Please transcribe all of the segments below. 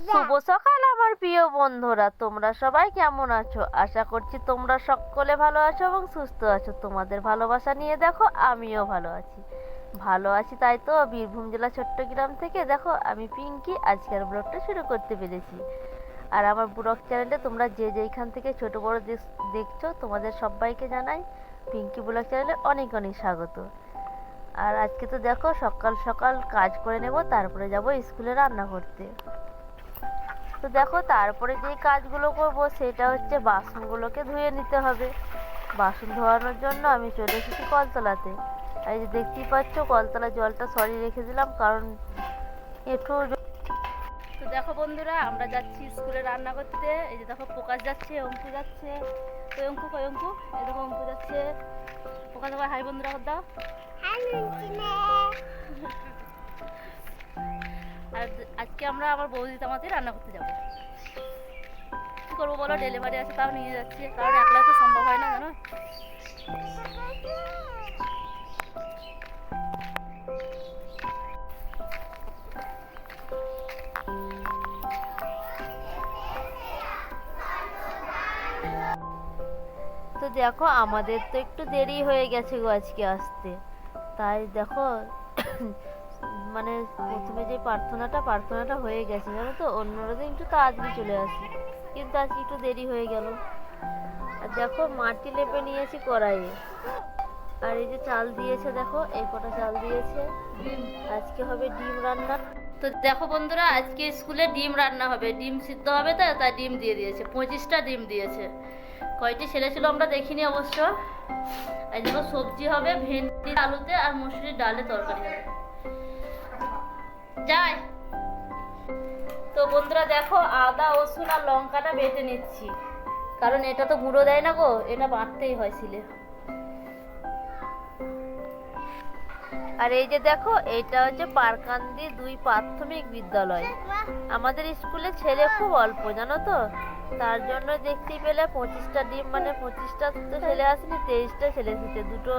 শুভ সকাল আমার প্রিয় বন্ধুরা, তোমরা সবাই কেমন আছো? আশা করছি তোমরা সকলে ভালো আছো এবং সুস্থ আছো। তোমাদের ভালোবাসা নিয়ে দেখো আমিও ভালো আছি তাই তো বীরভূম জেলা চট্টগ্রাম থেকে দেখো আমি পিঙ্কি আজকের ব্লগটা শুরু করতে পেরেছি। আর আমার ব্লগ চ্যানেলে তোমরা যে যেইখান থেকে ছোট বড় দেখছো তোমাদের সবাইকে জানাই পিঙ্কি ব্লগ চ্যানেলে অনেক অনেক স্বাগত। আর আজকে তো দেখো সকাল সকাল কাজ করে নেব, তারপরে যাব স্কুলে রান্না করতে। তো দেখো তারপরে যেই কাজগুলো করব সেটা হচ্ছে বাসনগুলোকে ধুয়ে নিতে হবে। বাসন ধোয়ানোর জন্য আমি চলে এসেছি কলতলাতে। এই যে দেখতেই পাচ্ছ কলতলা জলটা সরিয়ে রেখে দিলাম, কারণ একটু। তো দেখো বন্ধুরা, আমরা যাচ্ছি স্কুলে রান্না করতে। এই যে দেখো প্রকাশ যাচ্ছে, অঙ্কু যাচ্ছে। অঙ্কু এই দেখো অঙ্কু যাচ্ছে। প্রকাশ আবার হাই বন্ধুরা দাও। আর আজকে আমরা আমার বৌদি তামাতে রান্না করতে যাবো। কি করবো বলো, ডেলিভারি আছে তাও নিয়ে যাচ্ছি, কারণ একলা তো সম্ভব হয় না জানো। তো দেখো আমাদের তো একটু দেরি হয়ে গেছে গো আজকে আসতে। তাই দেখো মানে প্রথমে যে প্রার্থনাটা হয়ে গেছে জানো তো, অন্যরা দিন একটু তাড়াতাড়ি চলে আসি, কিন্তু আজকে একটু দেরি হয়ে গেল। আর দেখো মাটি লেপে নিয়েছি কড়াইয়ে। আর এই যে চাল দিয়েছে, দেখো এই কটা চাল দিয়েছে। আজকে হবে ডিম রান্না। তো দেখো বন্ধুরা, আজকে স্কুলে ডিম রান্না হবে, ডিম সিদ্ধ হবে, তো তাই ডিম দিয়ে দিয়েছে। 25টা ডিম দিয়েছে। কয়টি ছেলে ছিল আমরা দেখিনি অবশ্য। আর দেখো সবজি হবে ভেন্ডি আলুতে, আর মসুরির ডালে তরকারি হবে। যাই। তো বন্ধুরা দেখো আদা রসুন আর লঙ্কাটা বেটে নিচ্ছি, কারণ এটা তো গুঁড়ো দেয় না গো, এটা বাটতেই হয় শিলে। আর এই যে দেখো এটা হচ্ছে পারকান্দি 2 প্রাথমিক বিদ্যালয়। আমাদের স্কুলে ছেলে খুব অল্প জানো তো, তার জন্য দেখতেই পেলে 25টা ডিম, মানে 25টা তো ছেলে আসেনি, 23টা ছেলে এসেছে। দুটো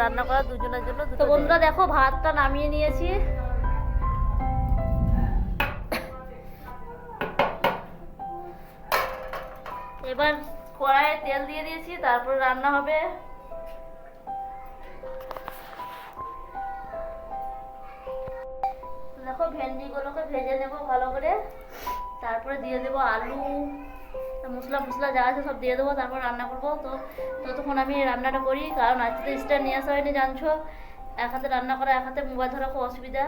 রান্না করা দুজনের জন্য। তো বন্ধুরা দেখো ভাতটা নামিয়ে নিয়েছি। এবার কড়াইয়ে তেল দিয়ে দিয়েছি, তারপর রান্না হবে। দেখো ভেন্ডিগুলোকে ভেজে নেব ভালো করে, তারপরে দিয়ে দেবো আলু, মশলা যা আছে সব দিয়ে দেবো, তারপর রান্না করবো। তো ততক্ষণ আমি রান্নাটা করি, কারণ আজকে তো স্ট্যান্ড নিয়ে আসা হয়নি জানছো। এক হাতে রান্না করা, এক হাতে মোবাইল ধরা খুব অসুবিধা।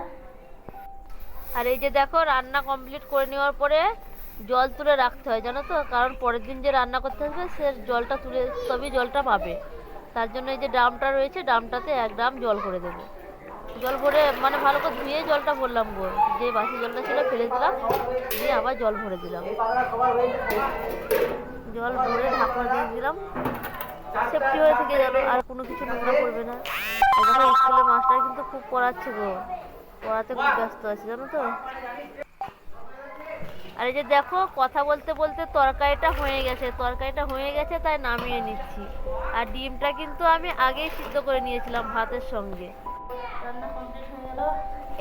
আর এই যে দেখো রান্না কমপ্লিট করে নেওয়ার পরে জল তুলে রাখতে হয় জানো তো, কারণ পরের দিন যে রান্না করতে হবে সে জলটা তুলে তবেই জলটা পাবে। তার জন্য এই যে ড্রামটা রয়েছে, ড্রামটাতে 1 ড্রাম জল করে দেবো। জল ভরে মানে ভালো করে ধুয়ে জলটা ভরলাম গো, যে বাসি জলটা ছিল ফেলে দিলাম, দিয়ে আবার জল ভরে দিলাম। জল ভরে ঢাকনা দিয়ে দিলাম, সেফটি হয়ে থেকে গেল, আর কোনো কিছু নোংরা পড়বে না। এখানে স্কুলের মাস্টার কিন্তু খুব পড়াচ্ছে গো, পড়াতে খুব ব্যস্ত আছে জানো তো। আর এই যে দেখো কথা বলতে বলতে তরকারিটা হয়ে গেছে তাই নামিয়ে নিচ্ছি। আর ডিমটা কিন্তু আমি আগেই সিদ্ধ করে নিয়েছিলাম ভাতের সঙ্গে। রান্না কমপ্লিট হয়ে গেল।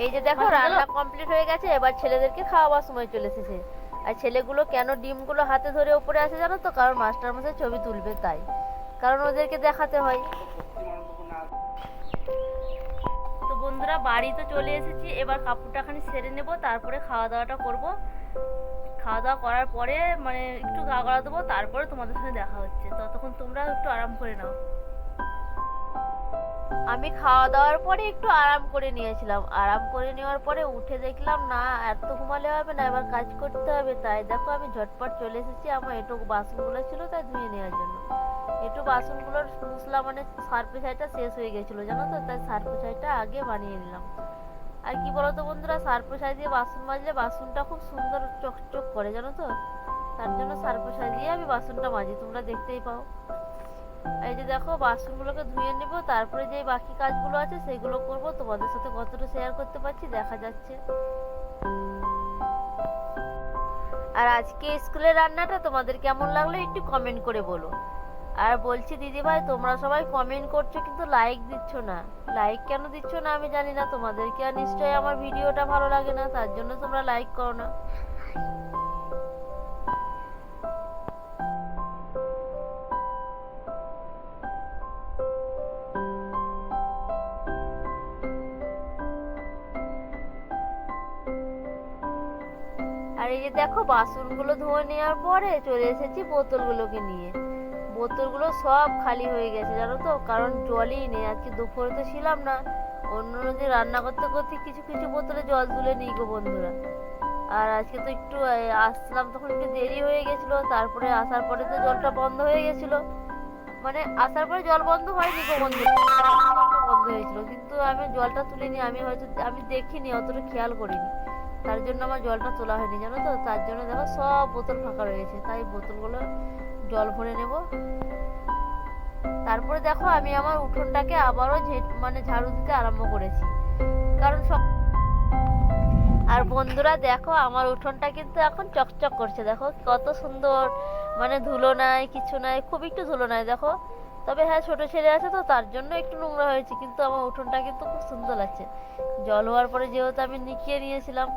এই যে দেখো রান্না কমপ্লিট হয়ে গেছে, এবার ছেলেদেরকে খাওয়াবার সময় চলে এসেছে। আর ছেলেগুলো কেন ডিমগুলো হাতে ধরে উপরে আসে জানো তো, কারণ মাস্টার মশাই ছবি তুলবে তাই, কারণ ওদেরকে দেখাতে হয়। তো বন্ধুরা বাড়ি তো চলে এসেছি, এবার কাপড়টা খানি সেরে নেব, তারপরে খাওয়া দাওয়াটা করব। খাওয়া দাওয়া করার পরে মানে একটু গা গড়া দেবো, তারপরে তোমাদের সঙ্গে দেখা হচ্ছে। ততক্ষণ তোমরা একটু আরাম করে নাও। আমি খাওয়া দাওয়ার পরে একটু আরাম করে নিয়েছিলাম, আরাম করে নেওয়ার পরে উঠে দেখলাম না এত ঘুমালে হবে না, এবার কাজ করতে হবে। তাই দেখো আমি ঝটপট চলে এসেছি, আমার একটু বাসনগুলো ছিল তাই ধুয়ে নেওয়ার জন্য। একটু বাসনগুলোর মশলা মানে সার্ফেসাইটা শেষ হয়ে গেছিলো জানো তো, তাই সার্ফেসাইটা আগে বানিয়ে নিলাম। আর কি বলতো বন্ধুরা, সার্ফেসাই দিয়ে বাসন মাজলে বাসনটা খুব সুন্দর চকচক করে জানো তো, তার জন্য সার্ফেসাই দিয়ে আমি বাসনটা মাজি, তোমরা দেখতেই পাও। এই যে দেখো বাসনগুলোকে ধুয়ে নেব, তারপরে যে বাকি কাজগুলো আছে সেগুলো করব। তোমাদের সাথে কতটা শেয়ার করতে পারছি দেখা যাচ্ছে। আর আজকে স্কুলের রান্নাটা তোমাদের কেমন লাগলো একটু কমেন্ট করে বলো। আর বলছি দিদি ভাই তোমরা সবাই কমেন্ট করছো কিন্তু লাইক দিচ্ছ না, লাইক কেন দিচ্ছ না আমি জানি না। তোমাদেরকে আর নিশ্চয়ই আমার ভিডিওটা ভালো লাগে না, তার জন্য তোমরা লাইক করো না। আর এই যে দেখো বাসনগুলো ধুয়ে নেওয়ার পরে চলে এসেছি বোতলগুলোকে নিয়ে। বোতলগুলো সব খালি হয়ে গেছে জানো তো, কারণ জলই নেই। আজকে দুপুরে তো ছিলাম না, অন্য দিন রান্না করতে করতে কিছু কিছু বোতলে জল তুলে নিই গো বন্ধুরা। আর আজকে তো একটু আসলাম তখন একটু দেরি হয়ে গেছিলো, তারপরে আসার পরে তো জলটা বন্ধ হয়ে গেছিলো। মানে আসার পরে জল বন্ধ হয়নি গো বন্ধুরা, জলটা বন্ধ হয়েছিল, কিন্তু আমি জলটা তুলিনি। আমি দেখিনি, অতটা খেয়াল করিনি, তার জন্য আমার জলটা তোলা হয়নি জানো তো। তার জন্য দেখো সব বোতল ফাঁকা রয়েছে, তাই বোতলগুলো জল ভরে নেব। তারপরে দেখো আমি আমার উঠোনটাকে আবারও মানে ঝাড়ু দিতে আরম্ভ করেছি, কারণ সব। আর বন্ধুরা দেখো আমার উঠোনটা কিন্তু এখন চকচক করছে, দেখো কত সুন্দর। মানে ধুলো নাই, কিছু নাই, খুব একটু ধুলো নাই দেখো। তবে হ্যাঁ, ছোট ছেলে আছে তো তার জন্য একটু নোংরা হয়েছে, কিন্তু আমার উঠোনটা কিন্তু খুব সুন্দর লাগছে। জল হওয়ার পরে যেহেতু আমি নিকিয়ে নিয়েছিলাম,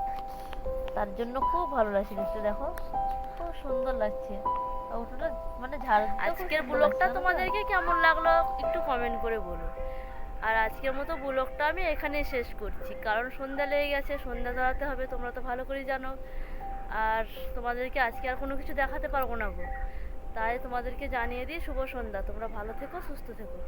তার জন্য খুব ভালো লাগছে দেখতে, দেখো খুব সুন্দর লাগছে উঠোনটা। মানে ঝাড় আজকের ব্লগটা তোমাদেরকে কেমন লাগলো একটু কমেন্ট করে বলো। আর আজকের মতো ব্লগটা আমি এখানেই শেষ করছি, কারণ সন্ধ্যা লেগে গেছে, সন্ধ্যা দাঁড়াতে হবে, তোমরা তো ভালো করেই জানো। আর তোমাদেরকে আজকে আর কোনো কিছু দেখাতে পারবো না গো, তাই তোমাদেরকে জানিয়ে দিই শুভ সন্ধ্যা। তোমরা ভালো থেকো, সুস্থ থেকো।